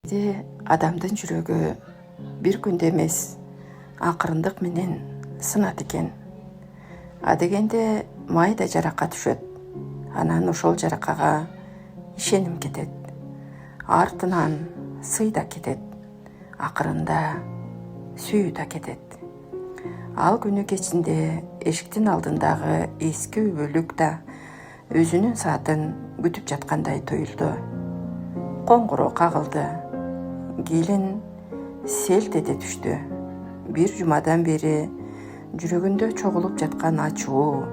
Адамдын жүрөгү бир күндө эмес акырындык менен сынат экен. Адегенде майда жаракка түшөт. Анан ошол жараккага ишеним кетет. Артынан сый да кетет. Акырында сүйүү да кетет. Ал күнү кечинде эшиктин алдындагы эски үбөлүк да өзүнүн саатын күтүп жаткандай туюлду. Коңгуроо кагылды. Келин селт эте түштү. Бир жумадан бери жүрөгүндө чогулуп жаткан ачуу,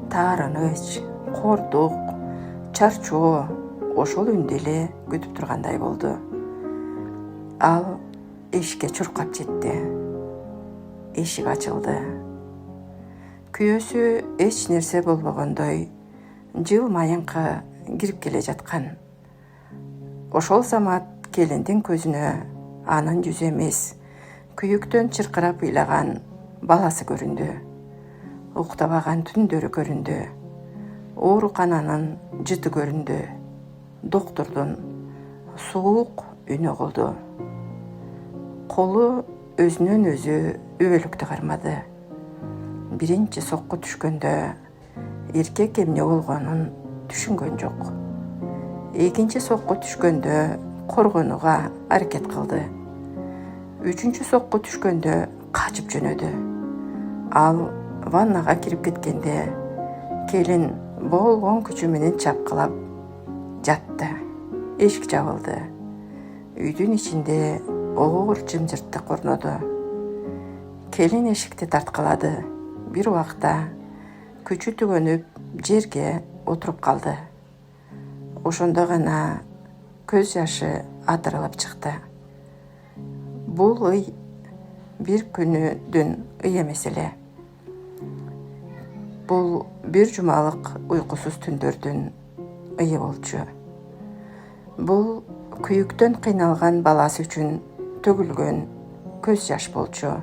таарыныч, кордук, чарчоо ошол үндү эле күтүп тургандай болду. Ал эшикке чуркап жетти. Эшик ачылды. Күйөөсү эч нерсе болбогондой жылмайыңкы кирип келе жаткан. Ошол замат келиндин көзүнө анын жүзү эмес, күйүктөн чыркырап ыйлаган баласы көрүндү. Уктабаган түндөрү көрүндү. Оорукананын жыты көрүндү. Доктурдун суук үнү угулду. Колу өзүнөн өзү үбөлүктү кармады. Биринчи сокку түшкөндө эркек эмне болгонун түшүнгөн жок. Экинчи сокку түшкөндө коргонууга аракет кылды. Үчүнчү сокку түшкөндө качып жөнөдү. Ал ваннага кирип кеткенде келин болгон күчү менен чапкылап жатты. Эшик жабылды. Үйдүн ичинде оор жымжырттык орноду. Келин эшикти тарткылады. Бир убакта күчү түгөнүп жерге отуруп калды. Ошондо гана көз жашы атырылып чыкты. Бул ый бир күнүдүн ый эмес эле. Бул бир жумалык уйкусуз түндөрдүн ыйы болчу. Бул күйүктөн кыйналган баласы үчүн төгүлгөн көз жаш болчу.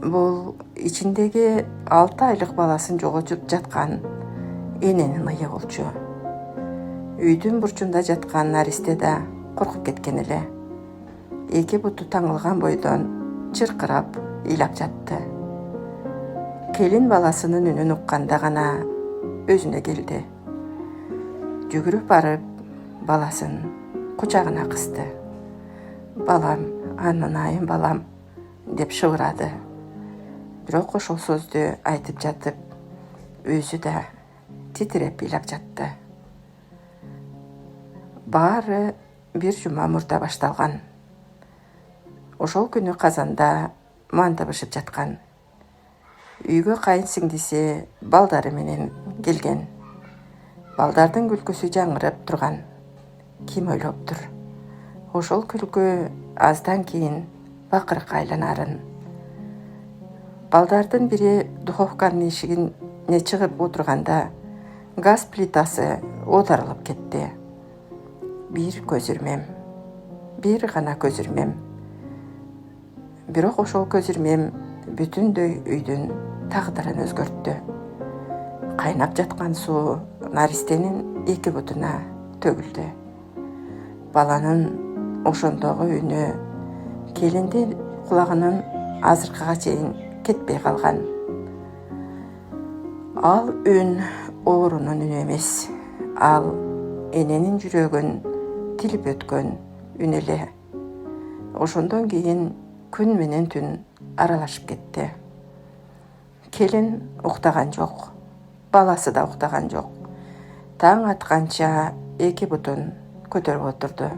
Бул ичиндеги 6 айлык баласын жоготуп жаткан эненин ыйы болчу. Үйдүн бурчунда жаткан наристе да коркуп кеткен эле. Эки буту таңылган бойдон чыркырап ыйлап жатты. Келин баласынын үнүн укканда гана өзүнө келди. Жүгүрүп барып баласын кучагына кысты. "Балам, ананайым балам" деп шыбырады. Бирок ошол сөздү айтып жатып, өзү да титиреп ыйлап жатты. Баары бир жума мурда башталган. Ошол күнү казанда манты бышып жаткан. Үйгө кайын сиңдиси балдары менен келген. Балдардын күлкүсү жаңырып турган. Ким ойлоптур? Ошол күлкү аздан кийин бакырыкка айланарын. Балдардын бири духовканын эшигине чыгып отурганда газ плитасы оодарылып кетти. Бир көзүрмем. Бир гана көзүрмем. Бирок ошол көзүрмем бүтүндөй үйдүн тагдырын өзгөрттү. Кайнап жаткан суу наристенин эки бутуна төгүлдү. Баланын ошондогу үнү келиндин кулагынын азыркыга чейин кетпей калган. Ал үн оорунун үнү эмес. Ал эненин жүрөгүн тилип өткөн үн эле. Ошондон кийин күн менен түн аралашып кетти. Келин уктаган жок. Баласы да уктаган жок. Таң атканча эки бутун көтөрүп отурду.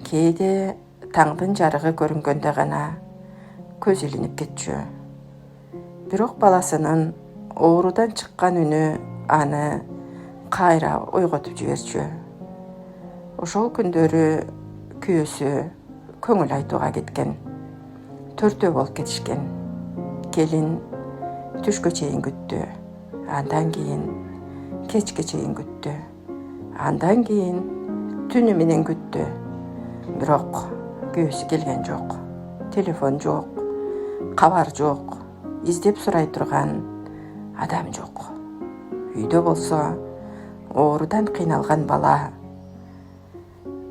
Кээде таңдын жарыгы көрүнгөндө гана көз илинип кетчү. Бирок баласынын оорудан чыккан үнү аны кайра ойготуп жиберчү. Ошол күндөрү күйөөсү көңүл айтууга кеткен. Төртөө болуп кетишкен. Келин түшкө чейин күттү. Андан кийин кечке чейин күттү. Андан кийин түнү менен күттү. Бирок күйөөсү келген жок. Телефон жок. Кабар жок. Издеп сурай турган адам жок. Үйдө болсо оорудан кыйналган бала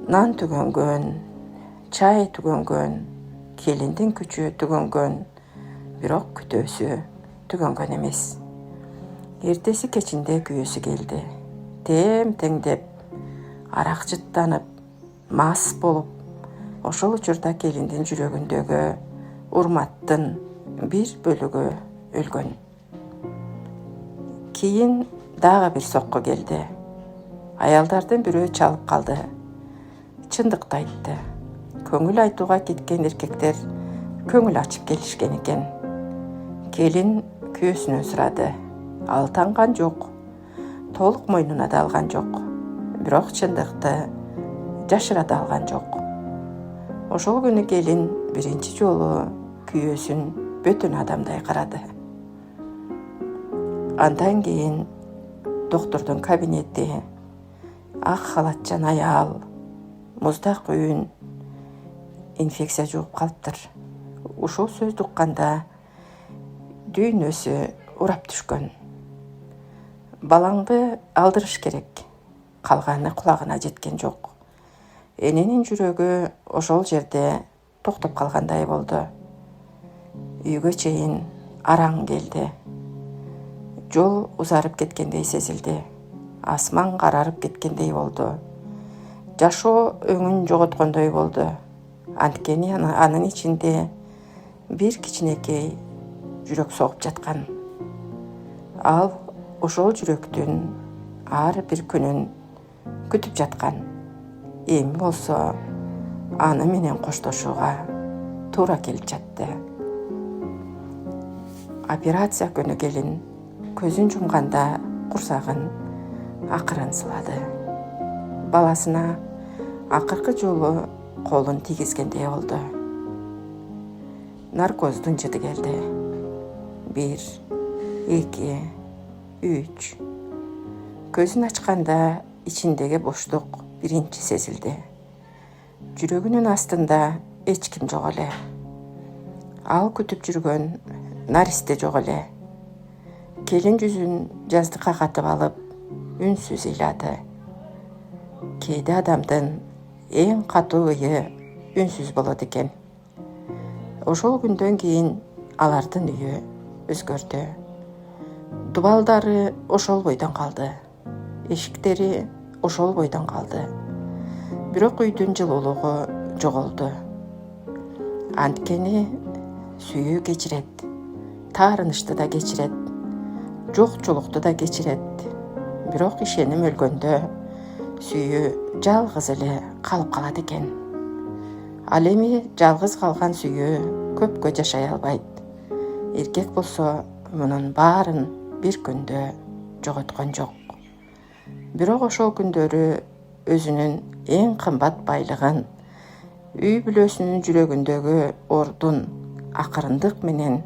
нан түгөнгөн, чай түгөнгөн, келиндин күчү түгөнгөн, бирок күтөөсү түгөнгөн эмес. Эртеси кечинде күйөөсү келди. Тем-теңдеп, арак жыттанып, мас болуп, ошол учурда келиндин жүрөгүндөгү урматтын бир бөлүгү өлгөн. Кийин дагы бир сокко келди. Аялдардын бирөө чалып калды. Чындыкты айтты. Көңүл айтууга кеткен эркектер көңүл ачып келишкен экен. Келин күйөөсүнөн сурады. Ал танган жок. Толук мойнуна да алган жок. Бирок чындыкты жашыра да алган жок. Ошол күнү келин биринчи жолу күйөөсүн бөтөн адамдай карады. Андан кийин доктурдун кабинети, ак халатчан аял, муздак үйүн инфекция жууп калыптыр. Ушул сөздү укканда дүйнөсү урап түшкөн. Балаңды алдырыш керек. Калганы кулагына жеткен жок. Эненин жүрөгү ошол жерде токтоп калгандай болду. Үйгө чейин араң келди. Жол узарып кеткендей сезилди. Асман карарып кеткендей болду. Жашоо өңүн жоготкондой болду. Анткени анын ичинде бир кичинекей жүрөк согуп жаткан. Ал ошол жүрөктүн ар бир күнүн күтүп жаткан. Эми болсо аны менен коштошууга туура келип жатты. Операция күнү келин көзүн жумганда курсагын акырын сылады. Баласына акыркы жолу колун тийгизгендей болду. Наркоздун жыты келди. 1, 2, 3. Көзүн ачканда ичиндеги боштук биринчи сезилди. Жүрөгүнүн астында эч ким жок эле. Ал күтүп жүргөн наристе жок эле. Келин жүзүн жаздыкка катып алып, үнсүз ыйлады. Кээде адамдын эң катуу ыйы үнсүз болот экен. Ошол күндөн кийин алардын үйү өзгөрдү. Дубалдары ошол бойдон калды. Эшиктери ошол бойдон калды. Бирок үйдүн жылуулугу жоголду. Анткени сүйүү кечирет, таарынычты да кечирет, жокчулукту да кечирет. Бирок ишеним өлгөндө сүйүү жалгыз эле калып калат экен. Ал эми жалгыз калган сүйүү көпкө жашай албайт. Эркек болсо мунун баарын бир күндө жоготкон жок. Бирок ошол күндөрү өзүнүн эң кымбат байлыгын, үй бүлөсүнүн жүрөгүндөгү ордун акырындык менен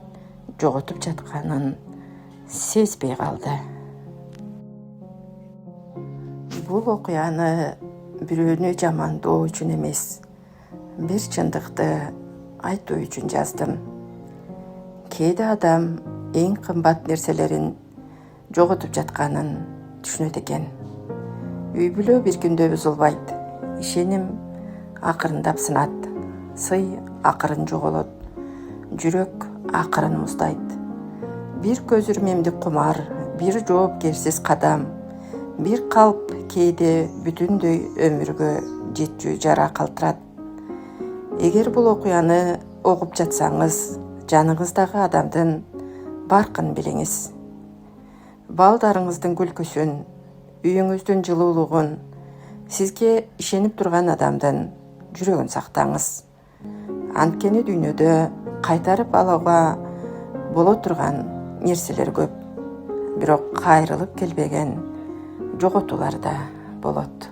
жоготуп жатканын сезбей калды. Бул окуяны бирөөнү жамандоо үчүн эмес, бир чындыкты айтуу үчүн жаздым. Кээде адам эң кымбат нерселерин жоготуп жатканын түшүнөт экен. Үй бүлө бир күндө бузулбайт. Ишеним акырындап сынат. Сый акырын жоголот. Жүрөк акырын муздайт. Бир көзүрмемдик кумар, бир жоопкерсиз кадам, бир калп кээде бүтүндөй өмүргө жетчү жара калтырат. Эгер бул окуяны окуп жатсаңыз, жаныңыздагы адамдын баркын билиңиз. Балдарыңыздын күлкүсүн, үйүңүздүн жылуулугун, сизге ишенип турган адамдын жүрөгүн сактаңыз. Анткени дүйнөдө кайтарып алууга боло турган нерселер көп. Бирок кайрылып келбеген жоготуулар да болот.